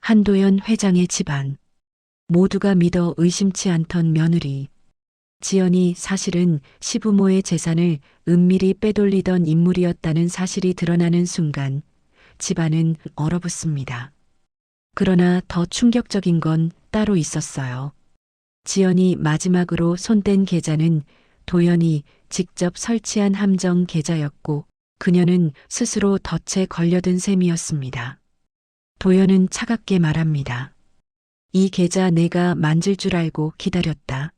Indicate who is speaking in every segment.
Speaker 1: 한도연 회장의 집안. 모두가 믿어 의심치 않던 며느리. 지연이 사실은 시부모의 재산을 은밀히 빼돌리던 인물이었다는 사실이 드러나는 순간 집안은 얼어붙습니다. 그러나 더 충격적인 건 따로 있었어요. 지연이 마지막으로 손댄 계좌는 도연이 직접 설치한 함정 계좌였고 그녀는 스스로 덫에 걸려든 셈이었습니다. 도연은 차갑게 말합니다. 이 계좌 내가 만질 줄 알고 기다렸다.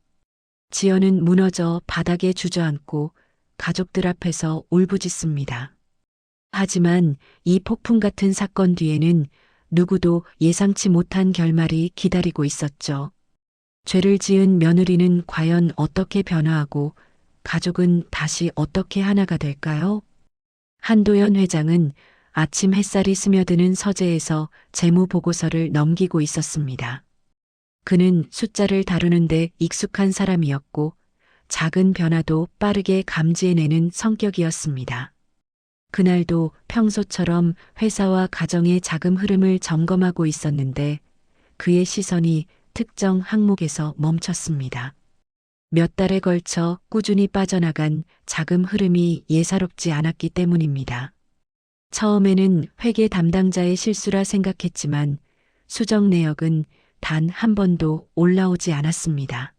Speaker 1: 지연은 무너져 바닥에 주저앉고 가족들 앞에서 울부짖습니다. 하지만 이 폭풍 같은 사건 뒤에는 누구도 예상치 못한 결말이 기다리고 있었죠. 죄를 지은 며느리는 과연 어떻게 변화하고 가족은 다시 어떻게 하나가 될까요? 한도연 회장은 아침 햇살이 스며드는 서재에서 재무보고서를 넘기고 있었습니다. 그는 숫자를 다루는데 익숙한 사람이었고 작은 변화도 빠르게 감지해내는 성격이었습니다. 그날도 평소처럼 회사와 가정의 자금 흐름을 점검하고 있었는데 그의 시선이 특정 항목에서 멈췄습니다. 몇 달에 걸쳐 꾸준히 빠져나간 자금 흐름이 예사롭지 않았기 때문입니다. 처음에는 회계 담당자의 실수라 생각했지만 수정 내역은 단 한 번도 올라오지 않았습니다.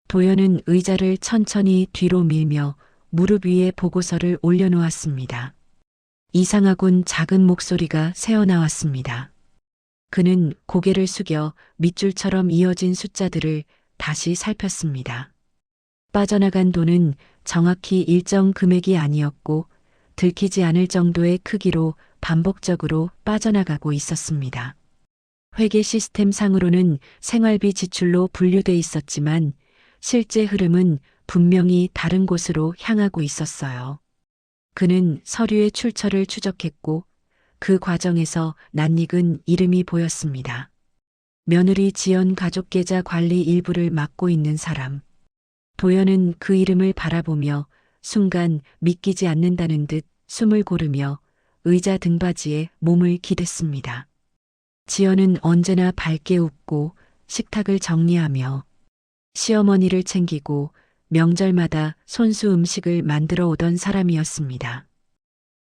Speaker 1: 도연은 의자를 천천히 뒤로 밀며 무릎 위에 보고서를 올려놓았습니다. 이상하군 작은 목소리가 새어나왔습니다. 그는 고개를 숙여 밑줄처럼 이어진 숫자들을 다시 살폈습니다. 빠져나간 돈은 정확히 일정 금액이 아니었고 들키지 않을 정도의 크기로 반복적으로 빠져나가고 있었습니다. 회계 시스템 상으로는 생활비 지출로 분류돼 있었지만 실제 흐름은 분명히 다른 곳으로 향하고 있었어요. 그는 서류의 출처를 추적했고 그 과정에서 낯익은 이름이 보였습니다. 며느리 지연 가족 계좌 관리 일부를 맡고 있는 사람. 도연은 그 이름을 바라보며 순간 믿기지 않는다는 듯 숨을 고르며 의자 등받이에 몸을 기댔습니다. 지연은 언제나 밝게 웃고 식탁을 정리하며 시어머니를 챙기고 명절마다 손수 음식을 만들어 오던 사람이었습니다.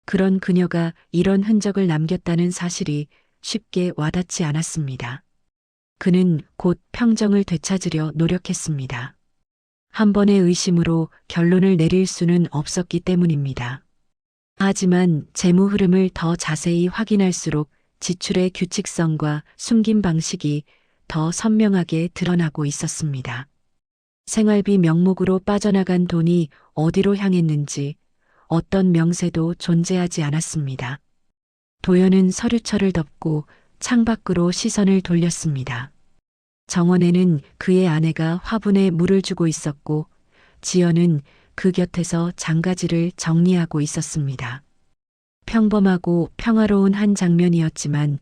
Speaker 1: 그런 그녀가 이런 흔적을 남겼다는 사실이 쉽게 와닿지 않았습니다. 그는 곧 평정을 되찾으려 노력했습니다. 한 번의 의심으로 결론을 내릴 수는 없었기 때문입니다. 하지만 재무 흐름을 더 자세히 확인할수록 지출의 규칙성과 숨김 방식이 더 선명하게 드러나고 있었습니다. 생활비 명목으로 빠져나간 돈이 어디로 향했는지 어떤 명세도 존재하지 않았습니다. 도연은 서류철을 덮고 창밖으로 시선을 돌렸습니다. 정원에는 그의 아내가 화분에 물을 주고 있었고 지연은 그 곁에서 장가지를 정리하고 있었습니다. 평범하고 평화로운 한 장면이었지만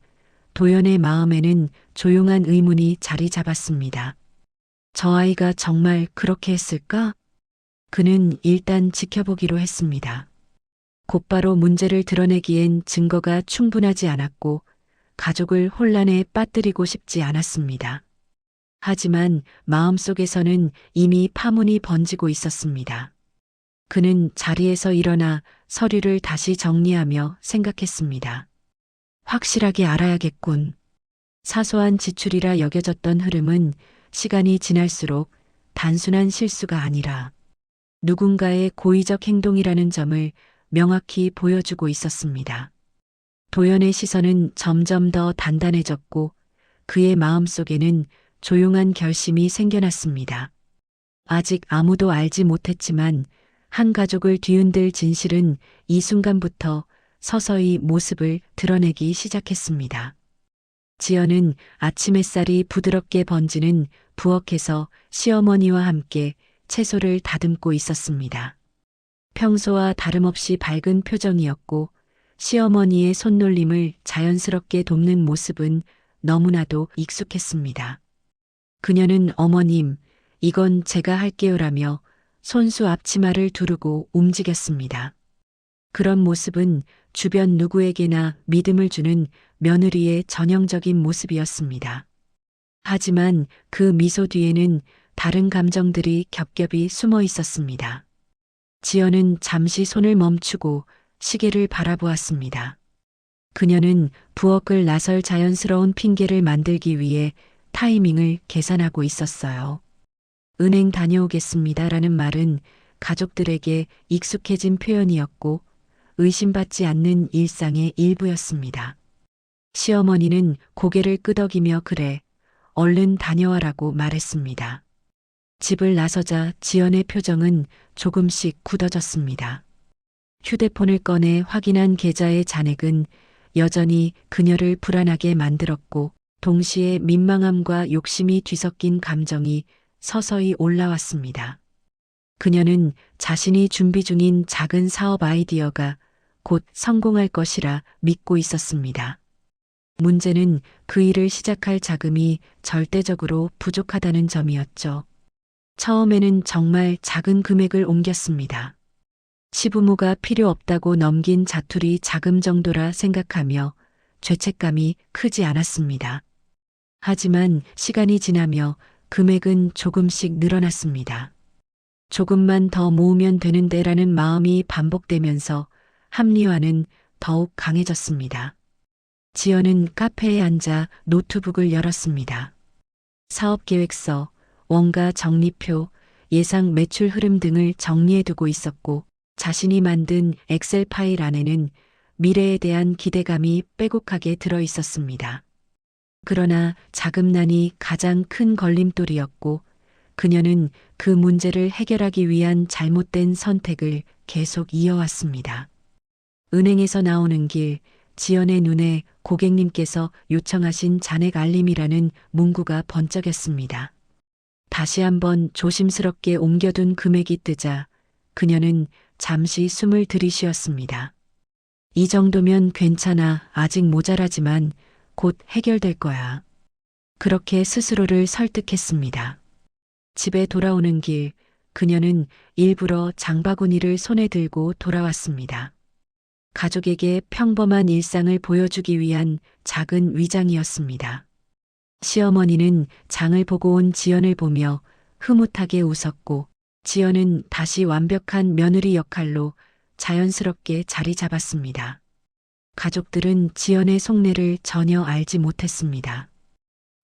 Speaker 1: 도연의 마음에는 조용한 의문이 자리 잡았습니다. 저 아이가 정말 그렇게 했을까? 그는 일단 지켜보기로 했습니다. 곧바로 문제를 드러내기엔 증거가 충분하지 않았고 가족을 혼란에 빠뜨리고 싶지 않았습니다. 하지만 마음속에서는 이미 파문이 번지고 있었습니다. 그는 자리에서 일어나 서류를 다시 정리하며 생각했습니다. 확실하게 알아야겠군. 사소한 지출이라 여겨졌던 흐름은 시간이 지날수록 단순한 실수가 아니라 누군가의 고의적 행동이라는 점을 명확히 보여주고 있었습니다. 도연의 시선은 점점 더 단단해졌고 그의 마음속에는 조용한 결심이 생겨났습니다. 아직 아무도 알지 못했지만 한 가족을 뒤흔들 진실은 이 순간부터 서서히 모습을 드러내기 시작했습니다. 지연은 아침 햇살이 부드럽게 번지는 부엌에서 시어머니와 함께 채소를 다듬고 있었습니다. 평소와 다름없이 밝은 표정이었고 시어머니의 손놀림을 자연스럽게 돕는 모습은 너무나도 익숙했습니다. 그녀는 어머님, 이건 제가 할게요라며 손수 앞치마를 두르고 움직였습니다. 그런 모습은 주변 누구에게나 믿음을 주는 며느리의 전형적인 모습이었습니다. 하지만 그 미소 뒤에는 다른 감정들이 겹겹이 숨어 있었습니다. 지연은 잠시 손을 멈추고 시계를 바라보았습니다. 그녀는 부엌을 나설 자연스러운 핑계를 만들기 위해 타이밍을 계산하고 있었어요. 은행 다녀오겠습니다라는 말은 가족들에게 익숙해진 표현이었고 의심받지 않는 일상의 일부였습니다. 시어머니는 고개를 끄덕이며 그래, 얼른 다녀와라고 말했습니다. 집을 나서자 지연의 표정은 조금씩 굳어졌습니다. 휴대폰을 꺼내 확인한 계좌의 잔액은 여전히 그녀를 불안하게 만들었고 동시에 민망함과 욕심이 뒤섞인 감정이 서서히 올라왔습니다. 그녀는 자신이 준비 중인 작은 사업 아이디어가 곧 성공할 것이라 믿고 있었습니다. 문제는 그 일을 시작할 자금이 절대적으로 부족하다는 점이었죠. 처음에는 정말 작은 금액을 옮겼습니다. 시부모가 필요 없다고 넘긴 자투리 자금 정도라 생각하며 죄책감이 크지 않았습니다. 하지만 시간이 지나며 금액은 조금씩 늘어났습니다. 조금만 더 모으면 되는데라는 마음이 반복되면서 합리화는 더욱 강해졌습니다. 지연은 카페에 앉아 노트북을 열었습니다. 사업계획서, 원가 정리표, 예상 매출 흐름 등을 정리해두고 있었고 자신이 만든 엑셀 파일 안에는 미래에 대한 기대감이 빼곡하게 들어 있었습니다. 그러나 자금난이 가장 큰 걸림돌이었고 그녀는 그 문제를 해결하기 위한 잘못된 선택을 계속 이어왔습니다. 은행에서 나오는 길, 지연의 눈에 고객님께서 요청하신 잔액 알림이라는 문구가 번쩍였습니다. 다시 한번 조심스럽게 옮겨둔 금액이 뜨자 그녀는 잠시 숨을 들이쉬었습니다. 이 정도면 괜찮아, 아직 모자라지만 곧 해결될 거야. 그렇게 스스로를 설득했습니다. 집에 돌아오는 길, 그녀는 일부러 장바구니를 손에 들고 돌아왔습니다. 가족에게 평범한 일상을 보여주기 위한 작은 위장이었습니다. 시어머니는 장을 보고 온 지연을 보며 흐뭇하게 웃었고 지연은 다시 완벽한 며느리 역할로 자연스럽게 자리 잡았습니다. 가족들은 지연의 속내를 전혀 알지 못했습니다.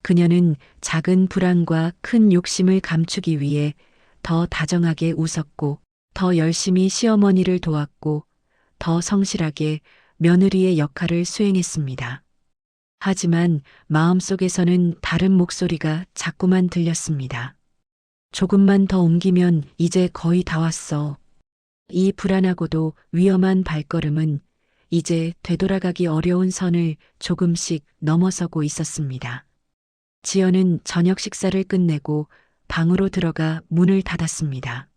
Speaker 1: 그녀는 작은 불안과 큰 욕심을 감추기 위해 더 다정하게 웃었고 더 열심히 시어머니를 도왔고 더 성실하게 며느리의 역할을 수행했습니다. 하지만 마음속에서는 다른 목소리가 자꾸만 들렸습니다. 조금만 더 옮기면 이제 거의 다 왔어. 이 불안하고도 위험한 발걸음은 이제 되돌아가기 어려운 선을 조금씩 넘어서고 있었습니다. 지연은 저녁 식사를 끝내고 방으로 들어가 문을 닫았습니다.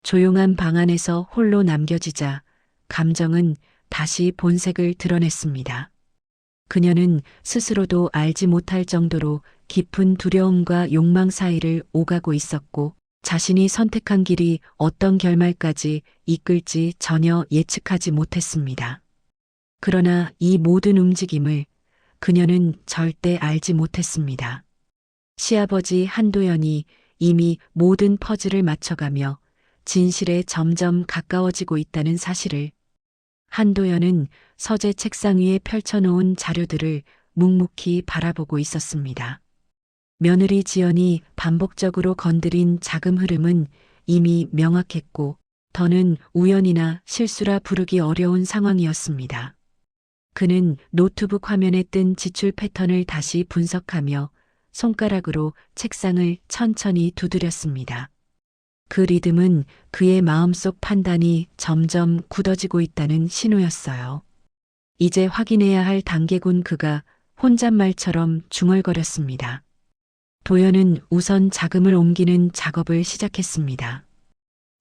Speaker 1: 조용한 방 안에서 홀로 남겨지자 감정은 다시 본색을 드러냈습니다. 그녀는 스스로도 알지 못할 정도로 깊은 두려움과 욕망 사이를 오가고 있었고 자신이 선택한 길이 어떤 결말까지 이끌지 전혀 예측하지 못했습니다. 그러나 이 모든 움직임을 그녀는 절대 알지 못했습니다. 시아버지 한도연이 이미 모든 퍼즐을 맞춰가며 진실에 점점 가까워지고 있다는 사실을 한도연은 서재 책상 위에 펼쳐놓은 자료들을 묵묵히 바라보고 있었습니다. 며느리 지연이 반복적으로 건드린 자금 흐름은 이미 명확했고 더는 우연이나 실수라 부르기 어려운 상황이었습니다. 그는 노트북 화면에 뜬 지출 패턴을 다시 분석하며 손가락으로 책상을 천천히 두드렸습니다. 그 리듬은 그의 마음속 판단이 점점 굳어지고 있다는 신호였어요. 이제 확인해야 할 단계군 그가 혼잣말처럼 중얼거렸습니다. 도연은 우선 자금을 옮기는 작업을 시작했습니다.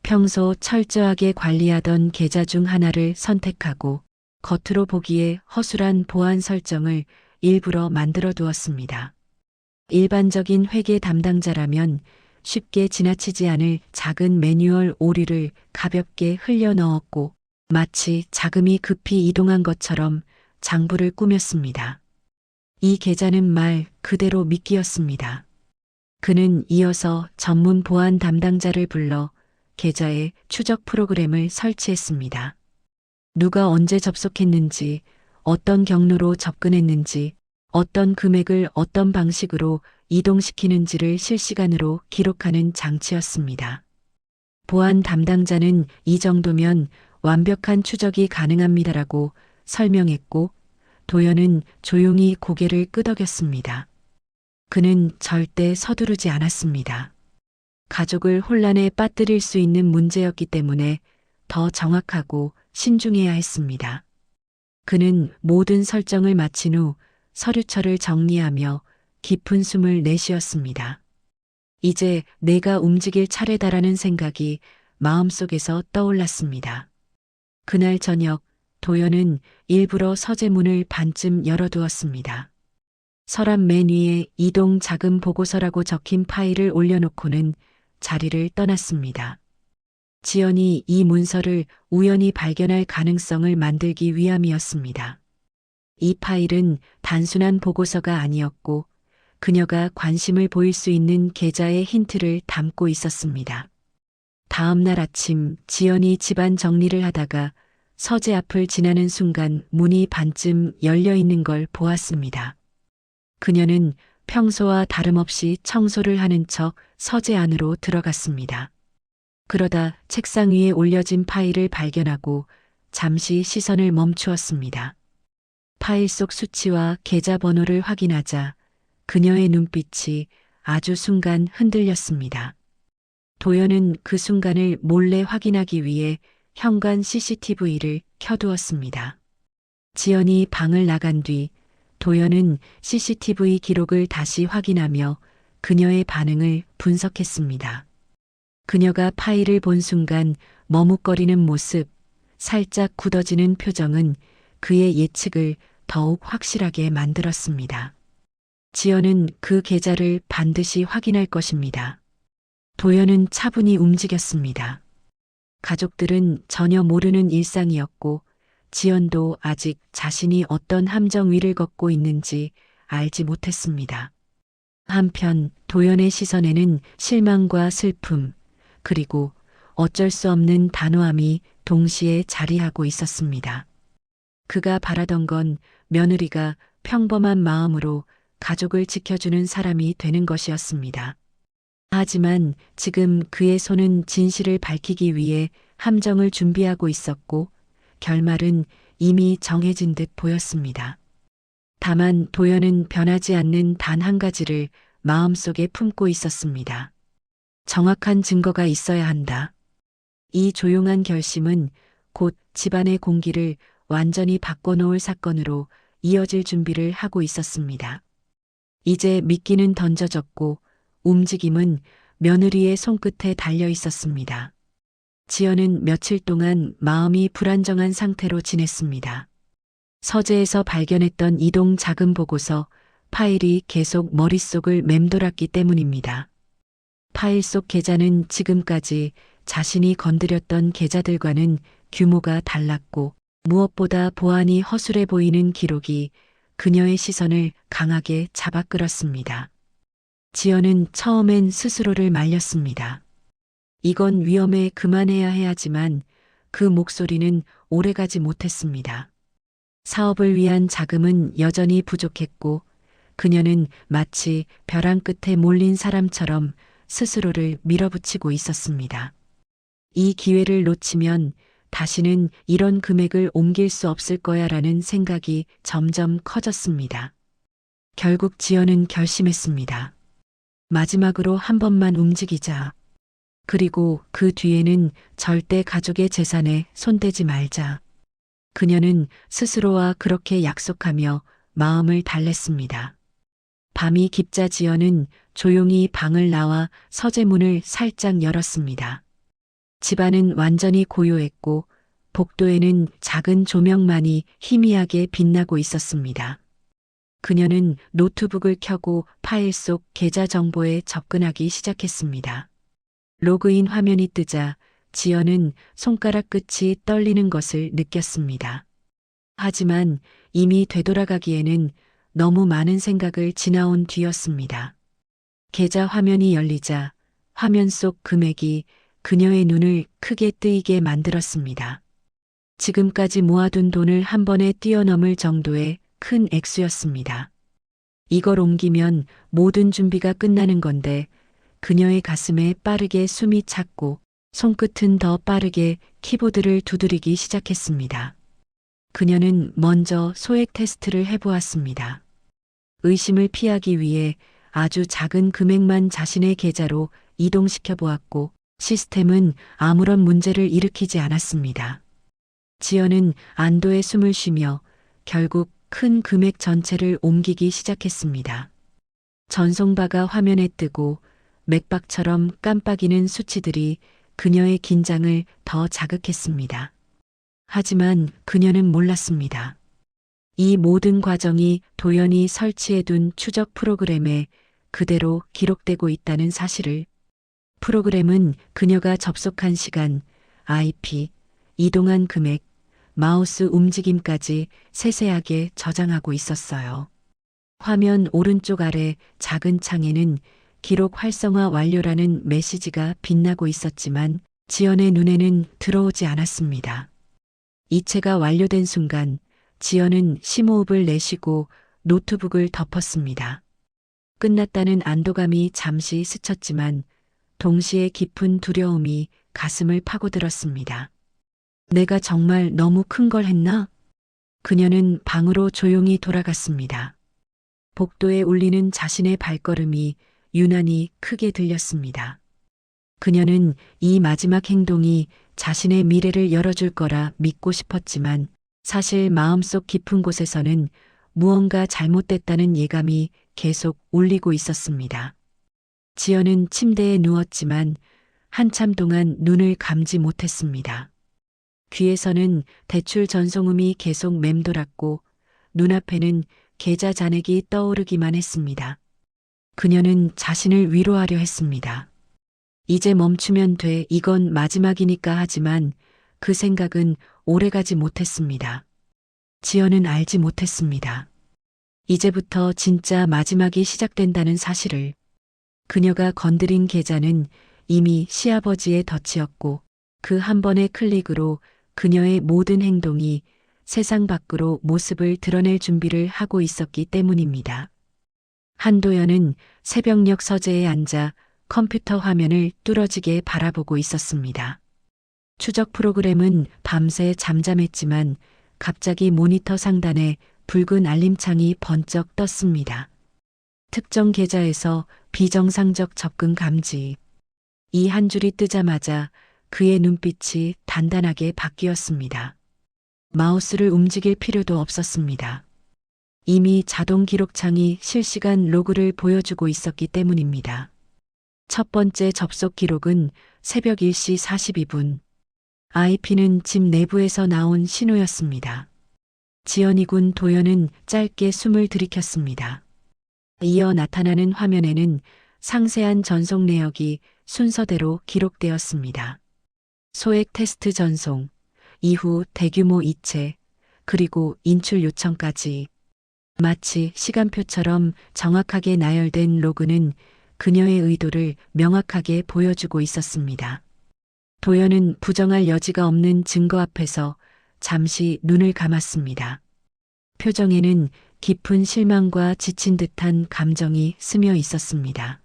Speaker 1: 평소 철저하게 관리하던 계좌 중 하나를 선택하고 겉으로 보기에 허술한 보안 설정을 일부러 만들어 두었습니다. 일반적인 회계 담당자라면 쉽게 지나치지 않을 작은 매뉴얼 오류를 가볍게 흘려 넣었고 마치 자금이 급히 이동한 것처럼 장부를 꾸몄습니다. 이 계좌는 말 그대로 미끼였습니다. 그는 이어서 전문 보안 담당자를 불러 계좌에 추적 프로그램을 설치했습니다. 누가 언제 접속했는지, 어떤 경로로 접근했는지, 어떤 금액을 어떤 방식으로 이동시키는지를 실시간으로 기록하는 장치였습니다. 보안 담당자는 이 정도면 완벽한 추적이 가능합니다라고 설명했고, 도연은 조용히 고개를 끄덕였습니다. 그는 절대 서두르지 않았습니다. 가족을 혼란에 빠뜨릴 수 있는 문제였기 때문에 더 정확하고 신중해야 했습니다. 그는 모든 설정을 마친 후 서류철을 정리하며 깊은 숨을 내쉬었습니다. 이제 내가 움직일 차례다라는 생각이 마음속에서 떠올랐습니다. 그날 저녁 도연은 일부러 서재문을 반쯤 열어두었습니다. 서랍 맨 위에 이동 자금 보고서라고 적힌 파일을 올려놓고는 자리를 떠났습니다. 지연이 이 문서를 우연히 발견할 가능성을 만들기 위함이었습니다. 이 파일은 단순한 보고서가 아니었고 그녀가 관심을 보일 수 있는 계좌의 힌트를 담고 있었습니다. 다음 날 아침 지연이 집안 정리를 하다가 서재 앞을 지나는 순간 문이 반쯤 열려 있는 걸 보았습니다. 그녀는 평소와 다름없이 청소를 하는 척 서재 안으로 들어갔습니다. 그러다 책상 위에 올려진 파일을 발견하고 잠시 시선을 멈추었습니다. 파일 속 수치와 계좌번호를 확인하자 그녀의 눈빛이 아주 순간 흔들렸습니다. 도연은 그 순간을 몰래 확인하기 위해 현관 CCTV를 켜두었습니다. 지연이 방을 나간 뒤 도연은 CCTV 기록을 다시 확인하며 그녀의 반응을 분석했습니다. 그녀가 파일을 본 순간 머뭇거리는 모습, 살짝 굳어지는 표정은 그의 예측을 더욱 확실하게 만들었습니다. 지연은 그 계좌를 반드시 확인할 것입니다. 도연은 차분히 움직였습니다. 가족들은 전혀 모르는 일상이었고 지연도 아직 자신이 어떤 함정 위를 걷고 있는지 알지 못했습니다. 한편 도연의 시선에는 실망과 슬픔, 그리고 어쩔 수 없는 단호함이 동시에 자리하고 있었습니다. 그가 바라던 건 며느리가 평범한 마음으로 가족을 지켜주는 사람이 되는 것이었습니다. 하지만 지금 그의 손은 진실을 밝히기 위해 함정을 준비하고 있었고 결말은 이미 정해진 듯 보였습니다. 다만 도연은 변하지 않는 단 한 가지를 마음속에 품고 있었습니다. 정확한 증거가 있어야 한다. 이 조용한 결심은 곧 집안의 공기를 완전히 바꿔놓을 사건으로 이어질 준비를 하고 있었습니다. 이제 미끼는 던져졌고 움직임은 며느리의 손끝에 달려 있었습니다. 지연은 며칠 동안 마음이 불안정한 상태로 지냈습니다. 서재에서 발견했던 이동 자금 보고서 파일이 계속 머릿속을 맴돌았기 때문입니다. 파일 속 계좌는 지금까지 자신이 건드렸던 계좌들과는 규모가 달랐고 무엇보다 보안이 허술해 보이는 기록이 그녀의 시선을 강하게 잡아끌었습니다. 지연은 처음엔 스스로를 말렸습니다. 이건 위험해 그만해야 해야지만 그 목소리는 오래가지 못했습니다. 사업을 위한 자금은 여전히 부족했고 그녀는 마치 벼랑 끝에 몰린 사람처럼 스스로를 밀어붙이고 있었습니다. 이 기회를 놓치면 다시는 이런 금액을 옮길 수 없을 거야라는 생각이 점점 커졌습니다. 결국 지연은 결심했습니다. 마지막으로 한 번만 움직이자. 그리고 그 뒤에는 절대 가족의 재산에 손대지 말자. 그녀는 스스로와 그렇게 약속하며 마음을 달랬습니다. 밤이 깊자 지연은 조용히 방을 나와 서재문을 살짝 열었습니다. 집안은 완전히 고요했고 복도에는 작은 조명만이 희미하게 빛나고 있었습니다. 그녀는 노트북을 켜고 파일 속 계좌 정보에 접근하기 시작했습니다. 로그인 화면이 뜨자 지연은 손가락 끝이 떨리는 것을 느꼈습니다. 하지만 이미 되돌아가기에는 너무 많은 생각을 지나온 뒤였습니다. 계좌 화면이 열리자 화면 속 금액이 그녀의 눈을 크게 뜨이게 만들었습니다. 지금까지 모아둔 돈을 한 번에 뛰어넘을 정도의 큰 액수였습니다. 이걸 옮기면 모든 준비가 끝나는 건데 그녀의 가슴에 빠르게 숨이 찼고 손끝은 더 빠르게 키보드를 두드리기 시작했습니다. 그녀는 먼저 소액 테스트를 해보았습니다. 의심을 피하기 위해 아주 작은 금액만 자신의 계좌로 이동시켜 보았고 시스템은 아무런 문제를 일으키지 않았습니다. 지연은 안도의 숨을 쉬며 결국 큰 금액 전체를 옮기기 시작했습니다. 전송바가 화면에 뜨고 맥박처럼 깜빡이는 수치들이 그녀의 긴장을 더 자극했습니다. 하지만 그녀는 몰랐습니다. 이 모든 과정이 도연이 설치해둔 추적 프로그램에 그대로 기록되고 있다는 사실을. 프로그램은 그녀가 접속한 시간, IP, 이동한 금액, 마우스 움직임까지 세세하게 저장하고 있었어요. 화면 오른쪽 아래 작은 창에는 기록 활성화 완료라는 메시지가 빛나고 있었지만 지연의 눈에는 들어오지 않았습니다. 이체가 완료된 순간 지연은 심호흡을 내쉬고 노트북을 덮었습니다. 끝났다는 안도감이 잠시 스쳤지만 동시에 깊은 두려움이 가슴을 파고들었습니다. 내가 정말 너무 큰 걸 했나? 그녀는 방으로 조용히 돌아갔습니다. 복도에 울리는 자신의 발걸음이 유난히 크게 들렸습니다. 그녀는 이 마지막 행동이 자신의 미래를 열어줄 거라 믿고 싶었지만 사실 마음속 깊은 곳에서는 무언가 잘못됐다는 예감이 계속 울리고 있었습니다. 지연은 침대에 누웠지만 한참 동안 눈을 감지 못했습니다. 귀에서는 대출 전송음이 계속 맴돌았고 눈앞에는 계좌 잔액이 떠오르기만 했습니다. 그녀는 자신을 위로하려 했습니다. 이제 멈추면 돼, 이건 마지막이니까. 하지만 그 생각은 오래가지 못했습니다. 지연은 알지 못했습니다. 이제부터 진짜 마지막이 시작된다는 사실을. 그녀가 건드린 계좌는 이미 시아버지의 덫이었고 그 한 번의 클릭으로 그녀의 모든 행동이 세상 밖으로 모습을 드러낼 준비를 하고 있었기 때문입니다. 한도연은 새벽녘 서재에 앉아 컴퓨터 화면을 뚫어지게 바라보고 있었습니다. 추적 프로그램은 밤새 잠잠했지만 갑자기 모니터 상단에 붉은 알림창이 번쩍 떴습니다. 특정 계좌에서 비정상적 접근 감지. 이 한 줄이 뜨자마자 그의 눈빛이 단단하게 바뀌었습니다. 마우스를 움직일 필요도 없었습니다. 이미 자동 기록창이 실시간 로그를 보여주고 있었기 때문입니다. 첫 번째 접속 기록은 새벽 1시 42분. IP는 집 내부에서 나온 신호였습니다. 지연이군. 도연은 짧게 숨을 들이켰습니다. 이어 나타나는 화면에는 상세한 전송 내역이 순서대로 기록되었습니다. 소액 테스트 전송, 이후 대규모 이체, 그리고 인출 요청까지. 마치 시간표처럼 정확하게 나열된 로그는 그녀의 의도를 명확하게 보여주고 있었습니다. 도연은 부정할 여지가 없는 증거 앞에서 잠시 눈을 감았습니다. 표정에는 깊은 실망과 지친 듯한 감정이 스며 있었습니다.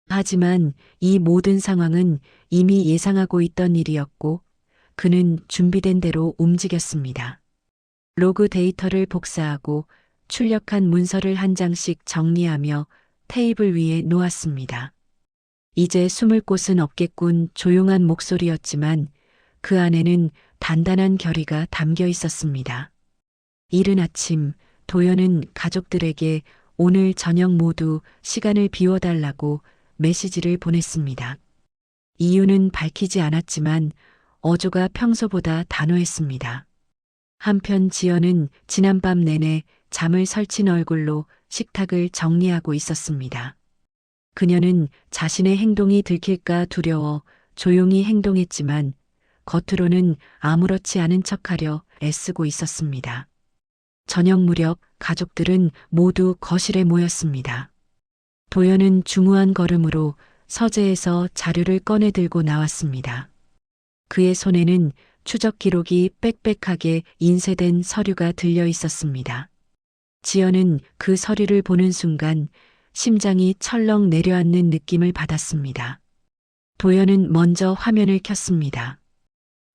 Speaker 1: 하지만 이 모든 상황은 이미 예상하고 있던 일이었고 그는 준비된 대로 움직였습니다. 로그 데이터를 복사하고 출력한 문서를 한 장씩 정리하며 테이블 위에 놓았습니다. 이제 숨을 곳은 없겠군. 조용한 목소리였지만 그 안에는 단단한 결의가 담겨 있었습니다. 이른 아침 도연은 가족들에게 오늘 저녁 모두 시간을 비워달라고 메시지를 보냈습니다. 이유는 밝히지 않았지만 어조가 평소보다 단호했습니다. 한편 지연은 지난밤 내내 잠을 설친 얼굴로 식탁을 정리하고 있었습니다. 그녀는 자신의 행동이 들킬까 두려워 조용히 행동했지만 겉으로는 아무렇지 않은 척하려 애쓰고 있었습니다. 저녁 무렵 가족들은 모두 거실에 모였습니다. 도연은 중후한 걸음으로 서재에서 자료를 꺼내 들고 나왔습니다. 그의 손에는 추적 기록이 빽빽하게 인쇄된 서류가 들려 있었습니다. 지연은 그 서류를 보는 순간 심장이 철렁 내려앉는 느낌을 받았습니다. 도연은 먼저 화면을 켰습니다.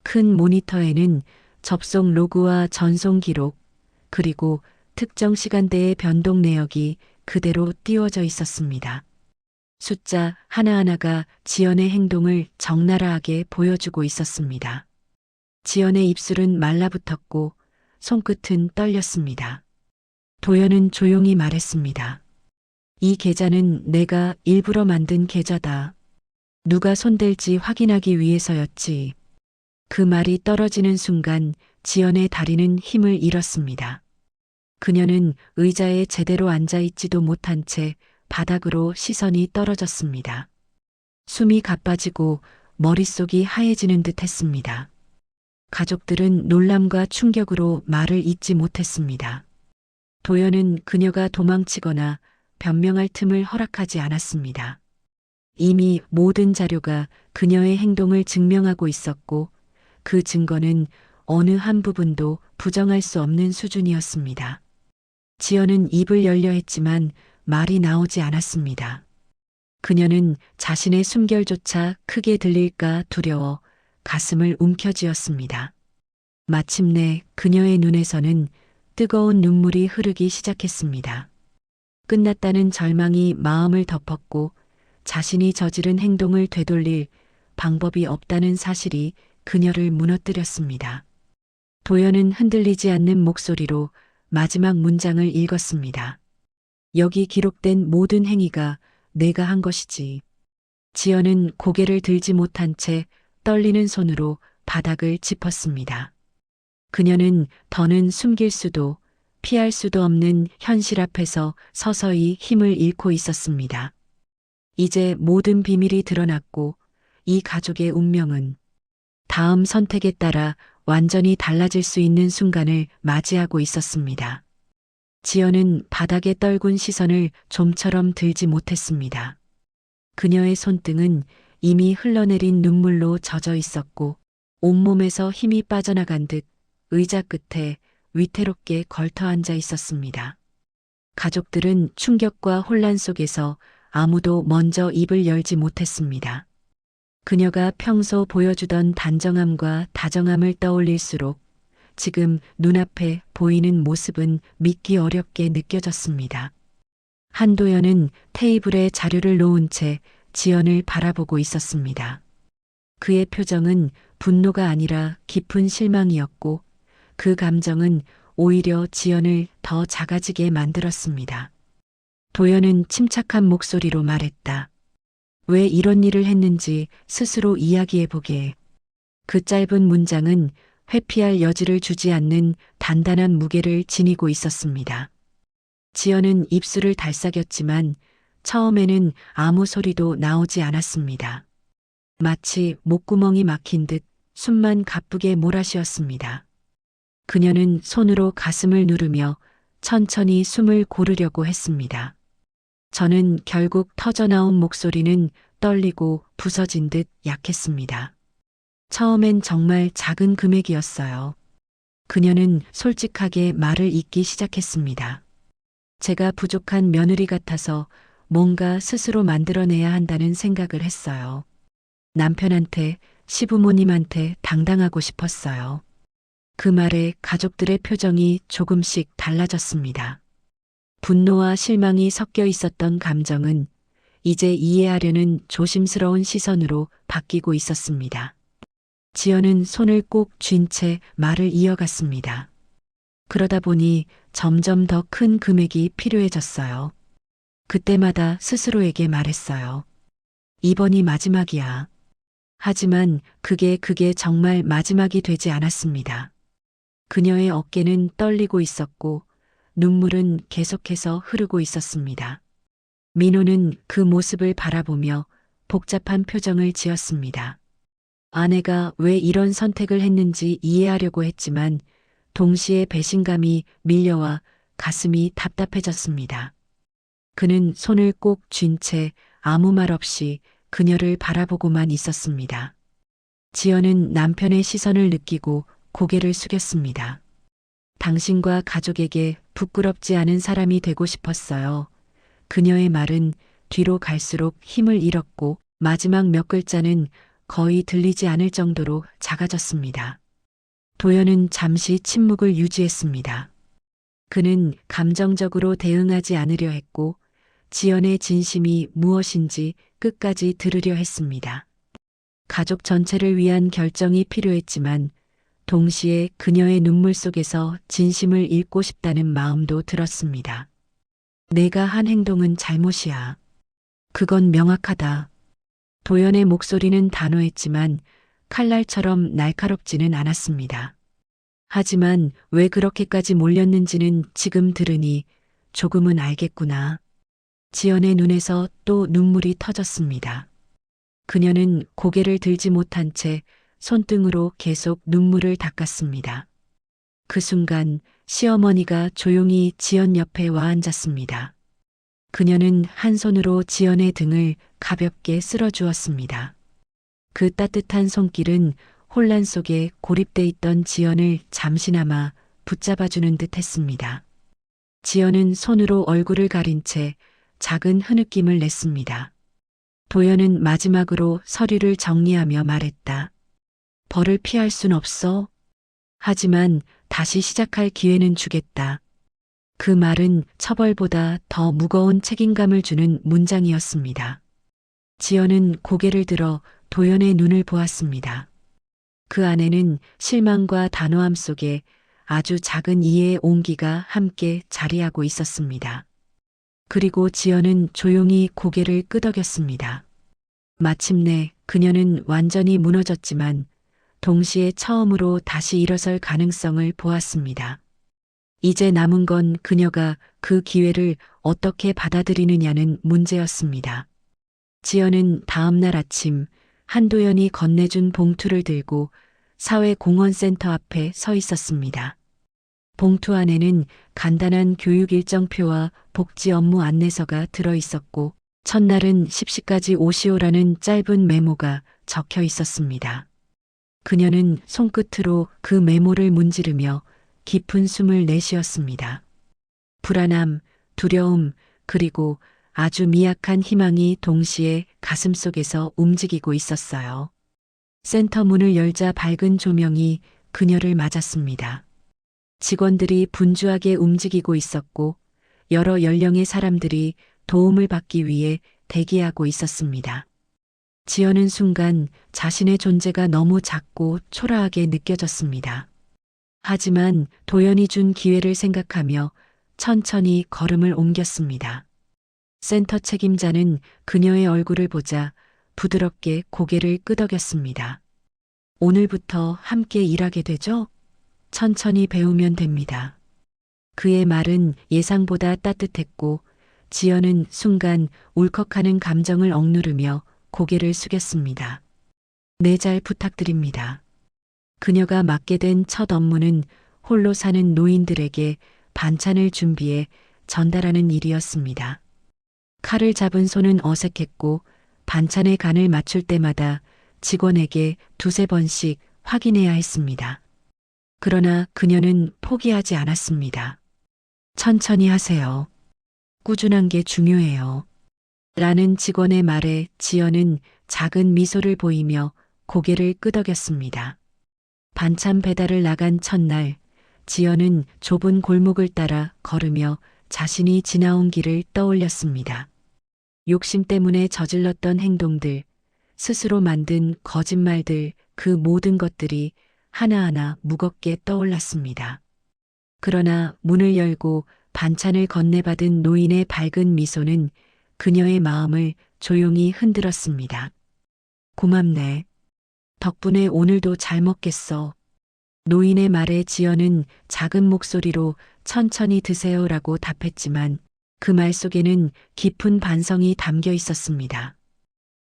Speaker 1: 큰 모니터에는 접속 로그와 전송 기록, 그리고 특정 시간대의 변동 내역이 그대로 띄워져 있었습니다. 숫자 하나하나가 지연의 행동을 적나라하게 보여주고 있었습니다. 지연의 입술은 말라붙었고 손끝은 떨렸습니다. 도연은 조용히 말했습니다. 이 계좌는 내가 일부러 만든 계좌다. 누가 손댈지 확인하기 위해서였지. 그 말이 떨어지는 순간 지연의 다리는 힘을 잃었습니다. 그녀는 의자에 제대로 앉아있지도 못한 채 바닥으로 시선이 떨어졌습니다. 숨이 가빠지고 머릿속이 하얘지는 듯 했습니다. 가족들은 놀람과 충격으로 말을 잇지 못했습니다. 도연은 그녀가 도망치거나 변명할 틈을 허락하지 않았습니다. 이미 모든 자료가 그녀의 행동을 증명하고 있었고 그 증거는 어느 한 부분도 부정할 수 없는 수준이었습니다. 지연은 입을 열려 했지만 말이 나오지 않았습니다. 그녀는 자신의 숨결조차 크게 들릴까 두려워 가슴을 움켜쥐었습니다. 마침내 그녀의 눈에서는 뜨거운 눈물이 흐르기 시작했습니다. 끝났다는 절망이 마음을 덮었고 자신이 저지른 행동을 되돌릴 방법이 없다는 사실이 그녀를 무너뜨렸습니다. 도연은 흔들리지 않는 목소리로 마지막 문장을 읽었습니다. 여기 기록된 모든 행위가 내가 한 것이지. 지연은 고개를 들지 못한 채 떨리는 손으로 바닥을 짚었습니다. 그녀는 더는 숨길 수도 피할 수도 없는 현실 앞에서 서서히 힘을 잃고 있었습니다. 이제 모든 비밀이 드러났고 이 가족의 운명은 다음 선택에 따라 완전히 달라질 수 있는 순간을 맞이하고 있었습니다. 지연은 바닥에 떨군 시선을 좀처럼 들지 못했습니다. 그녀의 손등은 이미 흘러내린 눈물로 젖어 있었고 온몸에서 힘이 빠져나간 듯 의자 끝에 위태롭게 걸터 앉아 있었습니다. 가족들은 충격과 혼란 속에서 아무도 먼저 입을 열지 못했습니다. 그녀가 평소 보여주던 단정함과 다정함을 떠올릴수록 지금 눈앞에 보이는 모습은 믿기 어렵게 느껴졌습니다. 한도연은 테이블에 자료를 놓은 채 지연을 바라보고 있었습니다. 그의 표정은 분노가 아니라 깊은 실망이었고 그 감정은 오히려 지연을 더 작아지게 만들었습니다. 도연은 침착한 목소리로 말했다. 왜 이런 일을 했는지 스스로 이야기해보게. 그 짧은 문장은 회피할 여지를 주지 않는 단단한 무게를 지니고 있었습니다. 지연은 입술을 달싹였지만 처음에는 아무 소리도 나오지 않았습니다. 마치 목구멍이 막힌 듯 숨만 가쁘게 몰아쉬었습니다. 그녀는 손으로 가슴을 누르며 천천히 숨을 고르려고 했습니다. 저는 결국 터져나온 목소리는 떨리고 부서진 듯 약했습니다. 처음엔 정말 작은 금액이었어요. 그녀는 솔직하게 말을 잇기 시작했습니다. 제가 부족한 며느리 같아서 뭔가 스스로 만들어내야 한다는 생각을 했어요. 남편한테, 시부모님한테 당당하고 싶었어요. 그 말에 가족들의 표정이 조금씩 달라졌습니다. 분노와 실망이 섞여 있었던 감정은 이제 이해하려는 조심스러운 시선으로 바뀌고 있었습니다. 지연은 손을 꼭 쥔 채 말을 이어갔습니다. 그러다 보니 점점 더 큰 금액이 필요해졌어요. 그때마다 스스로에게 말했어요. 이번이 마지막이야. 하지만 그게 정말 마지막이 되지 않았습니다. 그녀의 어깨는 떨리고 있었고 눈물은 계속해서 흐르고 있었습니다. 민호는 그 모습을 바라보며 복잡한 표정을 지었습니다. 아내가 왜 이런 선택을 했는지 이해하려고 했지만 동시에 배신감이 밀려와 가슴이 답답해졌습니다. 그는 손을 꼭 쥔 채 아무 말 없이 그녀를 바라보고만 있었습니다. 지연은 남편의 시선을 느끼고 고개를 숙였습니다. 당신과 가족에게 부끄럽지 않은 사람이 되고 싶었어요. 그녀의 말은 뒤로 갈수록 힘을 잃었고 마지막 몇 글자는 거의 들리지 않을 정도로 작아졌습니다. 도연은 잠시 침묵을 유지했습니다. 그는 감정적으로 대응하지 않으려 했고 지연의 진심이 무엇인지 끝까지 들으려 했습니다. 가족 전체를 위한 결정이 필요했지만 동시에 그녀의 눈물 속에서 진심을 읽고 싶다는 마음도 들었습니다. 내가 한 행동은 잘못이야. 그건 명확하다. 도연의 목소리는 단호했지만 칼날처럼 날카롭지는 않았습니다. 하지만 왜 그렇게까지 몰렸는지는 지금 들으니 조금은 알겠구나. 지연의 눈에서 또 눈물이 터졌습니다. 그녀는 고개를 들지 못한 채 손등으로 계속 눈물을 닦았습니다. 그 순간 시어머니가 조용히 지연 옆에 와 앉았습니다. 그녀는 한 손으로 지연의 등을 가볍게 쓸어주었습니다. 그 따뜻한 손길은 혼란 속에 고립돼 있던 지연을 잠시나마 붙잡아주는 듯 했습니다. 지연은 손으로 얼굴을 가린 채 작은 흐느낌을 냈습니다. 도연은 마지막으로 서류를 정리하며 말했다. 벌을 피할 순 없어. 하지만 다시 시작할 기회는 주겠다. 그 말은 처벌보다 더 무거운 책임감을 주는 문장이었습니다. 지연은 고개를 들어 도연의 눈을 보았습니다. 그 안에는 실망과 단호함 속에 아주 작은 이해의 온기가 함께 자리하고 있었습니다. 그리고 지연은 조용히 고개를 끄덕였습니다. 마침내 그녀는 완전히 무너졌지만 동시에 처음으로 다시 일어설 가능성을 보았습니다. 이제 남은 건 그녀가 그 기회를 어떻게 받아들이느냐는 문제였습니다. 지연은 다음 날 아침 한도연이 건네준 봉투를 들고 사회공헌센터 앞에 서 있었습니다. 봉투 안에는 간단한 교육 일정표와 복지 업무 안내서가 들어 있었고 첫날은 10시까지 오시오라는 짧은 메모가 적혀 있었습니다. 그녀는 손끝으로 그 메모를 문지르며 깊은 숨을 내쉬었습니다. 불안함, 두려움, 그리고 아주 미약한 희망이 동시에 가슴속에서 움직이고 있었어요. 센터 문을 열자 밝은 조명이 그녀를 맞았습니다. 직원들이 분주하게 움직이고 있었고 여러 연령의 사람들이 도움을 받기 위해 대기하고 있었습니다. 지연은 순간 자신의 존재가 너무 작고 초라하게 느껴졌습니다. 하지만 도연이 준 기회를 생각하며 천천히 걸음을 옮겼습니다. 센터 책임자는 그녀의 얼굴을 보자 부드럽게 고개를 끄덕였습니다. 오늘부터 함께 일하게 되죠? 천천히 배우면 됩니다. 그의 말은 예상보다 따뜻했고 지연은 순간 울컥하는 감정을 억누르며 고개를 숙였습니다. 네, 잘 부탁드립니다. 그녀가 맡게 된 첫 업무는 홀로 사는 노인들에게 반찬을 준비해 전달하는 일이었습니다. 칼을 잡은 손은 어색했고 반찬의 간을 맞출 때마다 직원에게 두세 번씩 확인해야 했습니다. 그러나 그녀는 포기하지 않았습니다. 천천히 하세요. 꾸준한 게 중요해요. 라는 직원의 말에 지연은 작은 미소를 보이며 고개를 끄덕였습니다. 반찬 배달을 나간 첫날, 지연은 좁은 골목을 따라 걸으며 자신이 지나온 길을 떠올렸습니다. 욕심 때문에 저질렀던 행동들, 스스로 만든 거짓말들, 그 모든 것들이 하나하나 무겁게 떠올랐습니다. 그러나 문을 열고 반찬을 건네받은 노인의 밝은 미소는 그녀의 마음을 조용히 흔들었습니다. 고맙네. 덕분에 오늘도 잘 먹겠어. 노인의 말에 지연은 작은 목소리로 천천히 드세요라고 답했지만 그 말 속에는 깊은 반성이 담겨 있었습니다.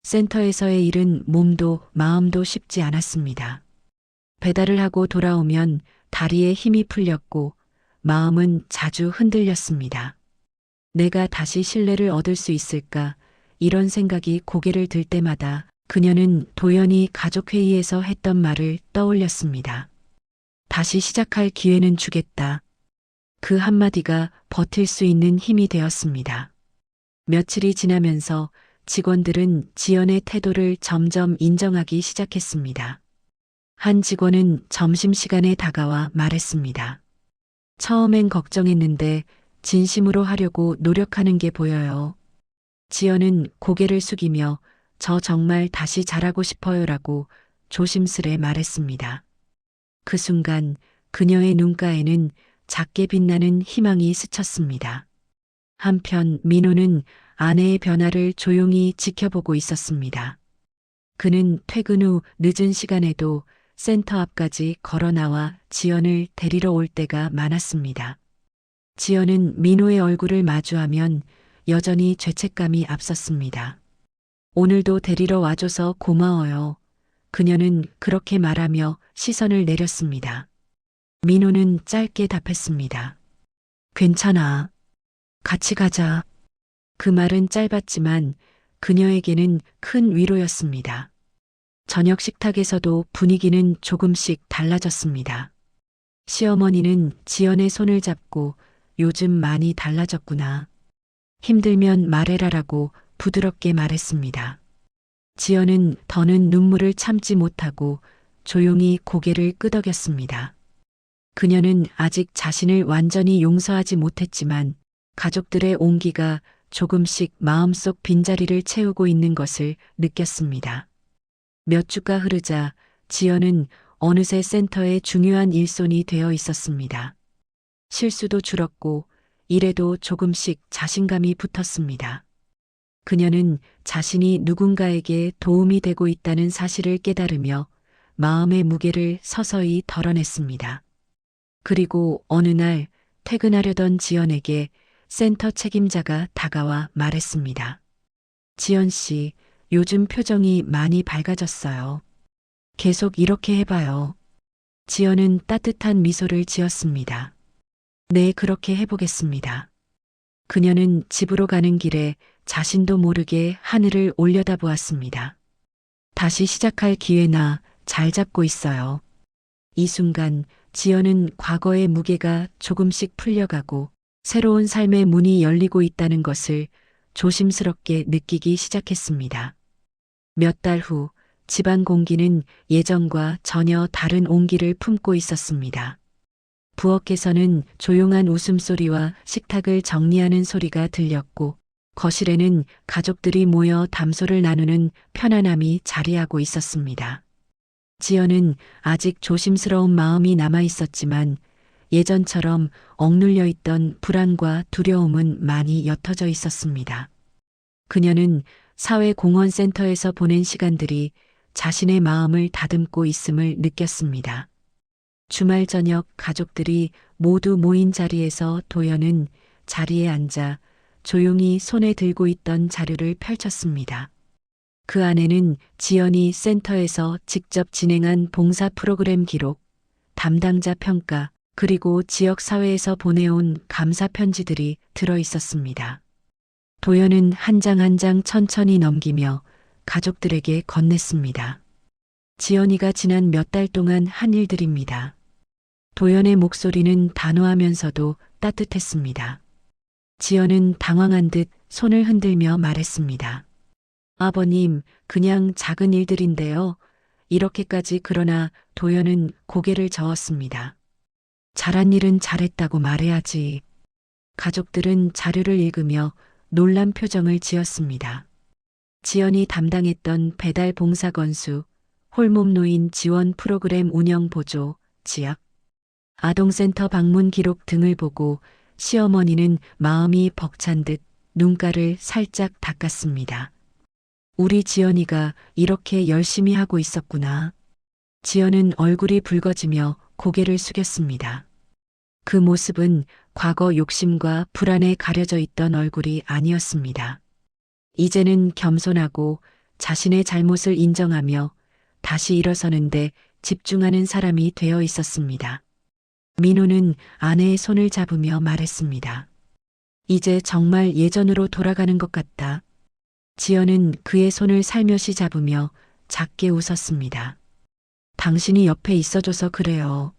Speaker 1: 센터에서의 일은 몸도 마음도 쉽지 않았습니다. 배달을 하고 돌아오면 다리에 힘이 풀렸고 마음은 자주 흔들렸습니다. 내가 다시 신뢰를 얻을 수 있을까? 이런 생각이 고개를 들 때마다 그녀는 도연히 가족회의에서 했던 말을 떠올렸습니다. 다시 시작할 기회는 주겠다. 그 한마디가 버틸 수 있는 힘이 되었습니다. 며칠이 지나면서 직원들은 지연의 태도를 점점 인정하기 시작했습니다. 한 직원은 점심시간에 다가와 말했습니다. 처음엔 걱정했는데 진심으로 하려고 노력하는 게 보여요. 지연은 고개를 숙이며 저 정말 다시 잘하고 싶어요라고 조심스레 말했습니다. 그 순간 그녀의 눈가에는 작게 빛나는 희망이 스쳤습니다. 한편 민호는 아내의 변화를 조용히 지켜보고 있었습니다. 그는 퇴근 후 늦은 시간에도 센터 앞까지 걸어 나와 지연을 데리러 올 때가 많았습니다. 지연은 민호의 얼굴을 마주하면 여전히 죄책감이 앞섰습니다. 오늘도 데리러 와줘서 고마워요. 그녀는 그렇게 말하며 시선을 내렸습니다. 민호는 짧게 답했습니다. 괜찮아. 같이 가자. 그 말은 짧았지만 그녀에게는 큰 위로였습니다. 저녁 식탁에서도 분위기는 조금씩 달라졌습니다. 시어머니는 지연의 손을 잡고 요즘 많이 달라졌구나. 힘들면 말해라라고 부드럽게 말했습니다. 지연은 더는 눈물을 참지 못하고 조용히 고개를 끄덕였습니다. 그녀는 아직 자신을 완전히 용서하지 못했지만 가족들의 온기가 조금씩 마음속 빈자리를 채우고 있는 것을 느꼈습니다. 몇 주가 흐르자 지연은 어느새 센터의 중요한 일손이 되어 있었습니다. 실수도 줄었고 일에도 조금씩 자신감이 붙었습니다. 그녀는 자신이 누군가에게 도움이 되고 있다는 사실을 깨달으며 마음의 무게를 서서히 덜어냈습니다. 그리고 어느 날 퇴근하려던 지연에게 센터 책임자가 다가와 말했습니다. 지연 씨, 요즘 표정이 많이 밝아졌어요. 계속 이렇게 해봐요. 지연은 따뜻한 미소를 지었습니다. 네, 그렇게 해보겠습니다. 그녀는 집으로 가는 길에 자신도 모르게 하늘을 올려다보았습니다. 다시 시작할 기회나 잘 잡고 있어요. 이 순간 지연은 과거의 무게가 조금씩 풀려가고 새로운 삶의 문이 열리고 있다는 것을 조심스럽게 느끼기 시작했습니다. 몇 달 후 집안 공기는 예전과 전혀 다른 온기를 품고 있었습니다. 부엌에서는 조용한 웃음소리와 식탁을 정리하는 소리가 들렸고 거실에는 가족들이 모여 담소를 나누는 편안함이 자리하고 있었습니다. 지연은 아직 조심스러운 마음이 남아 있었지만 예전처럼 억눌려 있던 불안과 두려움은 많이 옅어져 있었습니다. 그녀는 사회공헌센터에서 보낸 시간들이 자신의 마음을 다듬고 있음을 느꼈습니다. 주말 저녁 가족들이 모두 모인 자리에서 도연은 자리에 앉아 조용히 손에 들고 있던 자료를 펼쳤습니다. 그 안에는 지연이 센터에서 직접 진행한 봉사 프로그램 기록, 담당자 평가, 그리고 지역사회에서 보내온 감사 편지들이 들어 있었습니다. 도연은 한 장 한 장 천천히 넘기며 가족들에게 건넸습니다. 지연이가 지난 몇 달 동안 한 일들입니다. 도연의 목소리는 단호하면서도 따뜻했습니다. 지연은 당황한 듯 손을 흔들며 말했습니다. 아버님, 그냥 작은 일들인데요. 이렇게까지. 그러나 도연은 고개를 저었습니다. 잘한 일은 잘했다고 말해야지. 가족들은 자료를 읽으며 놀란 표정을 지었습니다. 지연이 담당했던 배달 봉사 건수, 홀몸 노인 지원 프로그램 운영 보조, 지약, 아동센터 방문 기록 등을 보고 시어머니는 마음이 벅찬 듯 눈가를 살짝 닦았습니다. 우리 지연이가 이렇게 열심히 하고 있었구나. 지연은 얼굴이 붉어지며 고개를 숙였습니다. 그 모습은 과거 욕심과 불안에 가려져 있던 얼굴이 아니었습니다. 이제는 겸손하고 자신의 잘못을 인정하며 다시 일어서는데 집중하는 사람이 되어 있었습니다. 민호는 아내의 손을 잡으며 말했습니다. 이제 정말 예전으로 돌아가는 것 같다. 지연은 그의 손을 살며시 잡으며 작게 웃었습니다. 당신이 옆에 있어줘서 그래요.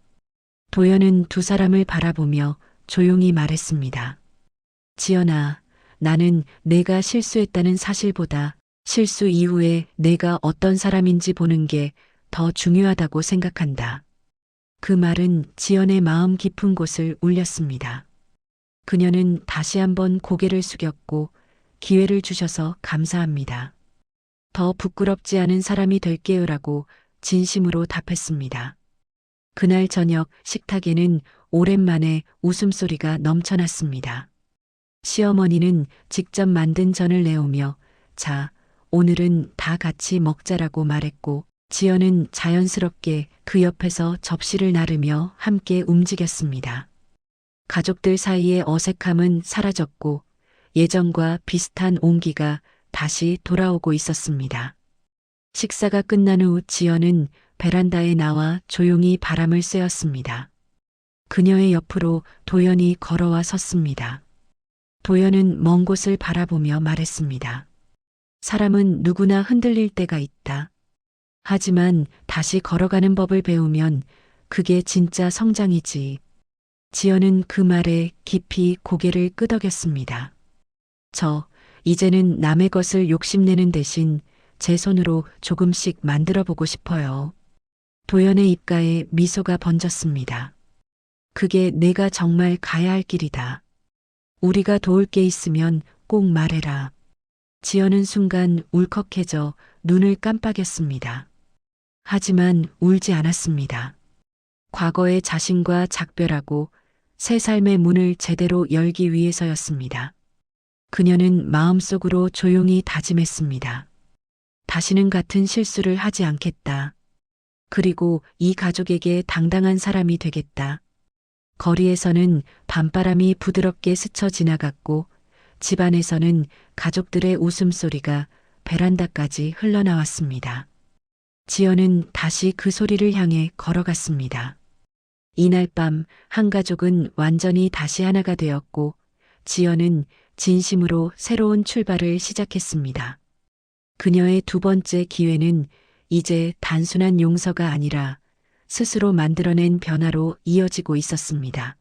Speaker 1: 도연은 두 사람을 바라보며 조용히 말했습니다. 지연아, 나는 내가 실수했다는 사실보다 실수 이후에 내가 어떤 사람인지 보는 게 더 중요하다고 생각한다. 그 말은 지연의 마음 깊은 곳을 울렸습니다. 그녀는 다시 한번 고개를 숙였고 기회를 주셔서 감사합니다. 더 부끄럽지 않은 사람이 될게요라고 진심으로 답했습니다. 그날 저녁 식탁에는 오랜만에 웃음소리가 넘쳐났습니다. 시어머니는 직접 만든 전을 내오며 자, 오늘은 다 같이 먹자라고 말했고 지연은 자연스럽게 그 옆에서 접시를 나르며 함께 움직였습니다. 가족들 사이의 어색함은 사라졌고 예전과 비슷한 온기가 다시 돌아오고 있었습니다. 식사가 끝난 후 지연은 베란다에 나와 조용히 바람을 쐬었습니다. 그녀의 옆으로 도연이 걸어와 섰습니다. 도연은 먼 곳을 바라보며 말했습니다. 사람은 누구나 흔들릴 때가 있다. 하지만 다시 걸어가는 법을 배우면 그게 진짜 성장이지. 지연은 그 말에 깊이 고개를 끄덕였습니다. 이제는 남의 것을 욕심내는 대신 제 손으로 조금씩 만들어 보고 싶어요. 도연의 입가에 미소가 번졌습니다. 그게 내가 정말 가야 할 길이다. 우리가 도울 게 있으면 꼭 말해라. 지연은 순간 울컥해져 눈을 깜빡였습니다. 하지만 울지 않았습니다. 과거의 자신과 작별하고 새 삶의 문을 제대로 열기 위해서였습니다. 그녀는 마음속으로 조용히 다짐했습니다. 다시는 같은 실수를 하지 않겠다. 그리고 이 가족에게 당당한 사람이 되겠다. 거리에서는 밤바람이 부드럽게 스쳐 지나갔고 집안에서는 가족들의 웃음소리가 베란다까지 흘러나왔습니다. 지연은 다시 그 소리를 향해 걸어갔습니다. 이날 밤 한 가족은 완전히 다시 하나가 되었고 지연은 진심으로 새로운 출발을 시작했습니다. 그녀의 두 번째 기회는 이제 단순한 용서가 아니라 스스로 만들어낸 변화로 이어지고 있었습니다.